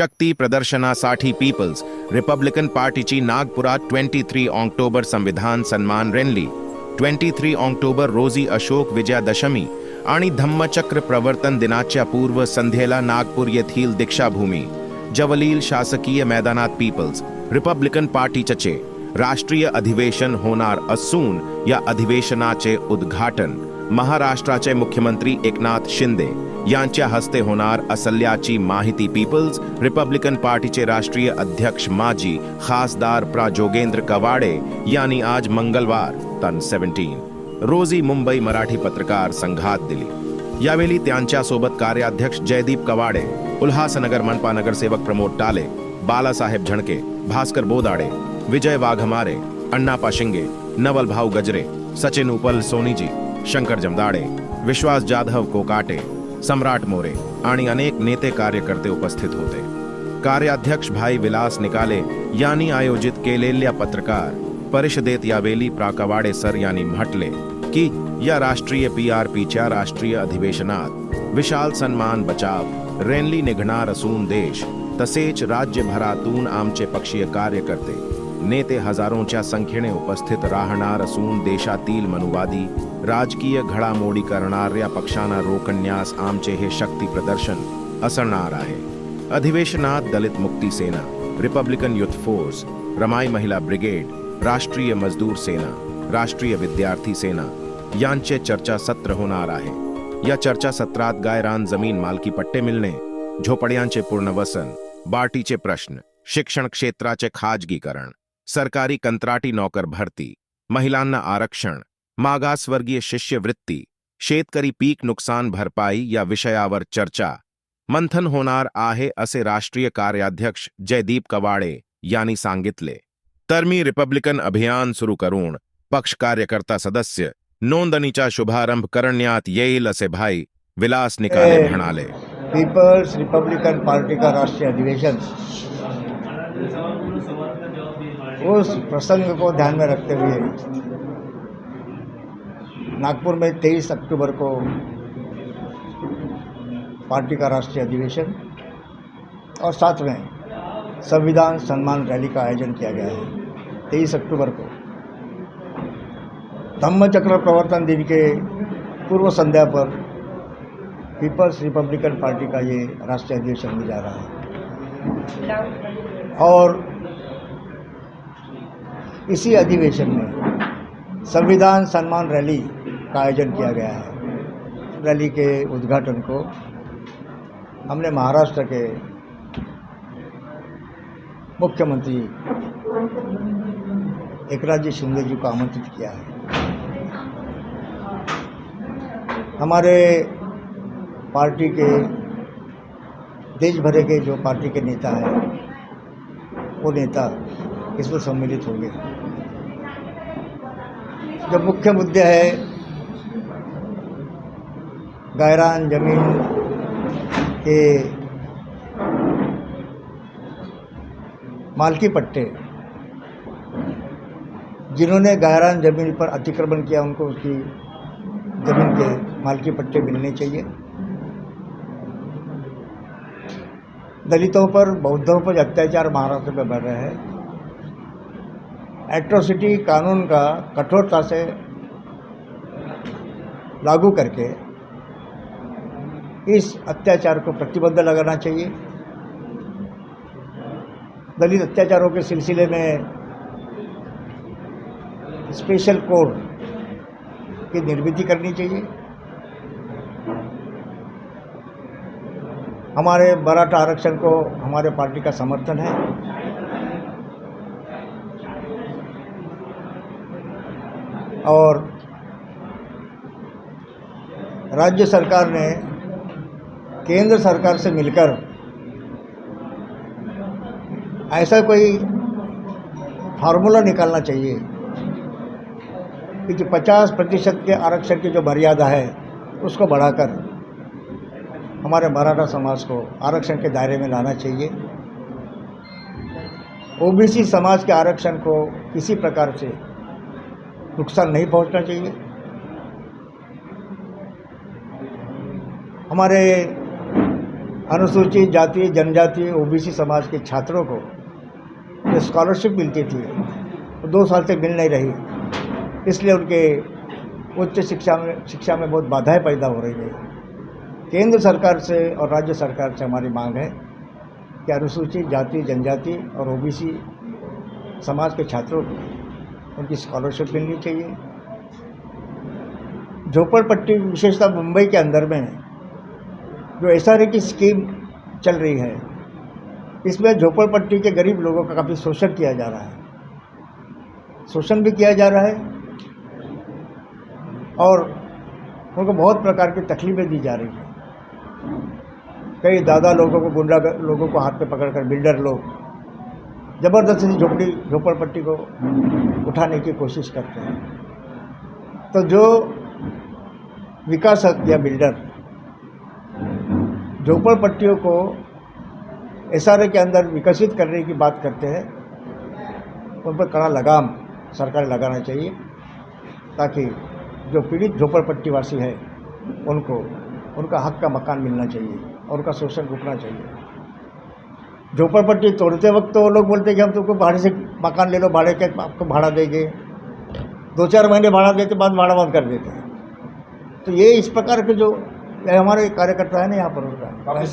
शक्ती प्रदर्शनासाठी peoples Republican पार्टीची नागपुरात 23 ऑक्टोबर संविधान सन्मान रॅली, 23 ऑक्टोबर रोजी अशोक विजयादशमी आणि धम्मचक्र प्रवर्तन दिनाच्या पूर्व संध्येला नागपूर येथील दीक्षाभूमी जवळील शासकीय मैदानात पीपल्स रिपब्लिकन पार्टीचे राष्ट्रीय अधिवेशन होणार असून या अधिवेशनाचे उद्घाटन महाराष्ट्राचे मुख्यमंत्री एकनाथ शिंदे यांच्या हस्ते होणार असल्याची माहिती पीपल्स रिपब्लिकन पार्टीचे राष्ट्रीय अध्यक्ष माजी खासदार प्रा जोगेंद्र कवाडे यांनी आज मंगळवार सन 17 रोजी मुंबई मराठी पत्रकार संघात दिली। यावेळी त्यांच्यासोबत कार्याध्यक्ष जयदीप कवाडे, उल्हासनगर मनपा नगरसेवक प्रमोद टाले, बालासाहेब झणके, भास्कर बोदाडे, विजय वाघमारे, अण्णा पाशिंगे, नवल भाऊ गजरे, सचिन उपल सोनीजी, शंकर जमदाडे, विश्वास जाधव कोकाटे, सम्राट मोरे आणि अनेक नेते कार्यकर्ते उपस्थित होते। कार्याध्यक्ष भाई विलास निकाले यांनी आयोजित केलेल्या पत्रकार परिषदेत यावेळी प्रा कवाडे सर यांनी म्हटले की या राष्ट्रीय पीआरपीच्या राष्ट्रीय अधिवेशनात विशाल सन्मान बचाव रॅली निघणार असून देश तसेच राज्यभरातून आमचे पक्षीय कार्यकर्ते नेते हजारोंच्या संख्येने उपस्थित राहणार असून देशातील मनुवादी राजकीय घडामोडी करणाऱ्या पक्षांना रोखण्यास आमचे हे शक्ती प्रदर्शन असणार आहे। अधिवेशनात दलित मुक्ती सेना, रिपब्लिकन युथ फोर्स, रमाई महिला ब्रिगेड, राष्ट्रीय मजदूर सेना, राष्ट्रीय विद्यार्थी सेना यांचे चर्चा सत्र होणार आहे। या चर्चा सत्रात गायरान जमीन मालकी पट्टे मिळणे, झोपड्यांचे पुनर्वसन, बाटीचे प्रश्न, शिक्षण क्षेत्राचे खाजगीकरण, सरकारी कंत्राटी नोकर भरती, महिलांना आरक्षण, मागासवर्गीय शिष्यवृत्ती, शेतकरी पीक नुकसान भरपाई या विषयावर चर्चा मंथन होणार आहे असे राष्ट्रीय कार्याध्यक्ष जयदीप कवाडे यांनी सांगितले। तर मी रिपब्लिकन अभियान सुरू करून पक्ष कार्यकर्ता सदस्य नोंदणीचा शुभारंभ करण्यात येईल असे भाई विलास निकाले म्हणाले। पीपल्स रिपब्लिकन पार्टी का राष्ट्रीय अधिवेशन उस प्रसंग को ध्यान में रखते हुए नागपुर में 23 अक्टूबर को पार्टी का राष्ट्रीय अधिवेशन और साथ में संविधान सम्मान रैली का आयोजन किया गया है। 23 अक्टूबर को धम्मचक्र प्रवर्तन दिन के पूर्व संध्या पर पीपल्स रिपब्लिकन पार्टी का ये राष्ट्रीय अधिवेशन होने जा रहा है और इसी अधिवेशन में संविधान सम्मान रैली का आयोजन किया गया है। रैली के उद्घाटन को हमने महाराष्ट्र के मुख्यमंत्री एकनाथ जी शिंदे जी को आमंत्रित किया है। हमारे पार्टी के देश भर के जो पार्टी के नेता हैं वो नेता इसमें सम्मिलित होंगे। जो मुख्य मुद्दे है गायरान जमीन के मालकी पट्टे, जिन्होंने गायरान जमीन पर अतिक्रमण किया उनको उसकी जमीन के मालकी पट्टे मिलने चाहिए। दलितों पर, बौद्धों पर अत्याचार महाराष्ट्र में बढ़ रहे हैं। एट्रोसिटी कानून का कठोरता से लागू करके इस अत्याचार को प्रतिबंध लगाना चाहिए। दलित अत्याचारों के सिलसिले में स्पेशल कोड की निर्मित करनी चाहिए। हमारे मराठा आरक्षण को हमारे पार्टी का समर्थन है। और राज्य सरकार ने केंद्र सरकार से मिलकर ऐसा कोई फार्मूला निकालना चाहिए कि 50% के आरक्षण की जो मर्यादा है उसको बढ़ाकर हमारे मराठा समाज को आरक्षण के दायरे में लाना चाहिए। ओबीसी समाज के आरक्षण को किसी प्रकार से नुकसान नहीं पहुंचना चाहिए। हमारे अनुसूचित जाति जनजाति ओबीसी समाज के छात्रों को जो स्कॉलरशिप मिलती थी वो 2 साल से मिल नहीं रही, इसलिए उनके उच्च शिक्षा में बहुत बाधाएं पैदा हो रही है। केंद्र सरकार से और राज्य सरकार से हमारी मांग है कि अनुसूचित जाति जनजाति और ओबीसी समाज के छात्रों को उनकी स्कॉलरशिप मिलनी चाहिए। झोपड़पट्टी विशेषतः मुंबई के अंदर में जो एसआरए की स्कीम चल रही है, इसमें झोपड़पट्टी के गरीब लोगों का काफ़ी शोषण किया जा रहा है, शोषण भी किया जा रहा है और उनको बहुत प्रकार की तकलीफें दी जा रही हैं। कई दादा लोगों को, गुंडा लोगों को हाथ पे पकड़कर बिल्डर लोग ज़बरदस्ती झोपड़पट्टी को उठाने की कोशिश करते हैं। तो जो विकासक या बिल्डर झोपड़पट्टियों को एसआरए के अंदर विकसित करने की बात करते हैं, उन पर कड़ा लगाम सरकार लगाना चाहिए, ताकि जो पीड़ित झोपड़पट्टी वासी है उनको उनका हक का मकान मिलना चाहिए और उनका शोषण रुकना चाहिए। झोपड़पट्टी तोड़ते वक्त तो लोग बोलते हैं कि हम तुमको भाड़े से मकान ले लो, भाड़े के आपको भाड़ा देंगे, 2-4 महीने भाड़ा देते, बाद भाड़ा बंद कर देते हैं। तो ये इस प्रकार के जो हमारे कार्यकर्ता है ना यहाँ पर, उनका बहुत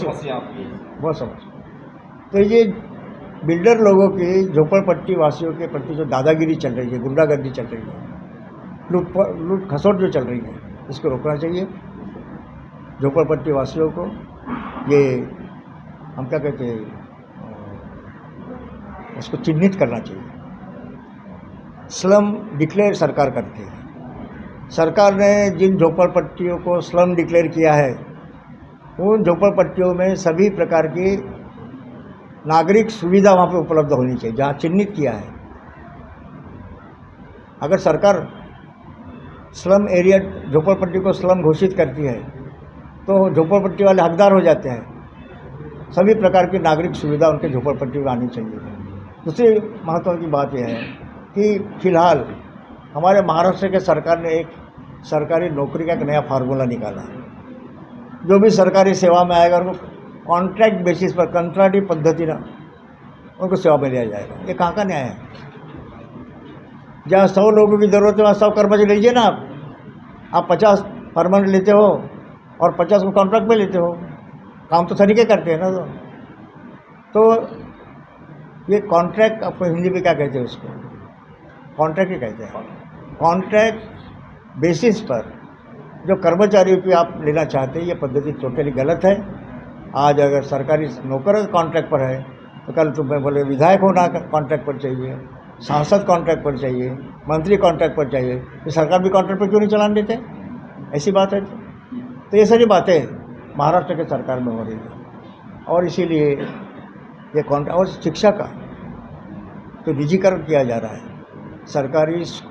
समस्या। तो ये बिल्डर लोगों की झोपड़पट्टी वासियों के प्रति जो दादागिरी चल रही है, गुंडागर्दी चल रही है, लूट खसोट जो चल रही है, इसको रोकना चाहिए। झोपड़पट्टी वासियों को ये हम क्या कहते हैं, उसको चिन्हित करना चाहिए। स्लम डिक्लेयर सरकार करती है। सरकार ने जिन झोपड़पट्टियों को स्लम डिक्लेयर किया है, उन झोपड़पट्टियों में सभी प्रकार की नागरिक सुविधा वहाँ पे उपलब्ध होनी चाहिए जहाँ चिन्हित किया है। अगर सरकार स्लम एरिया झोपड़पट्टी को स्लम घोषित करती है तो झोपड़पट्टी वाले हकदार हो जाते हैं। सभी प्रकार की नागरिक सुविधा उनके झोपड़पट्टी में आनी चाहिए। दूसरी महत्व की बात यह है कि फिलहाल हमारे महाराष्ट्र के सरकार ने एक सरकारी नौकरी का एक नया फार्मूला निकाला। जो भी सरकारी सेवा में आएगा उनको कॉन्ट्रैक्ट बेसिस पर, कंट्राटी पद्धति ना उनको सेवा में लिया जाएगा। ये कहाँ का न्याय है? जहाँ 100 लोगों की ज़रूरत है वहाँ 100 कर्मचारी लीजिए ना आप 50 परमानेंट लेते हो और 50 को कॉन्ट्रैक्ट में लेते हो, काम तो तरीके करते हैं ना। तो ये कॉन्ट्रैक्ट, आपको हिंदी में क्या कहते हैं उसको, कॉन्ट्रैक्ट ही कहते हैं। कॉन्ट्रैक्ट बेसिस पर जो कर्मचारियों की आप लेना चाहते हैं, ये पद्धति टोटली गलत है। आज अगर सरकारी नौकर कॉन्ट्रैक्ट पर है तो कल तुम्हें बोले विधायक होना कॉन्ट्रैक्ट पर चाहिए, सांसद कॉन्ट्रैक्ट पर चाहिए, मंत्री कॉन्ट्रैक्ट पर चाहिए, तो सरकार भी कॉन्ट्रैक्ट पर क्यों नहीं चलाने देते? ऐसी बात है। तो ये सारी बातें महाराष्ट्र के सरकार में हो रही है और इसीलिए ये कॉन्ट्रैक्ट और शिक्षा का तो निजीकरण किया जा रहा है। सरकारी स्कूल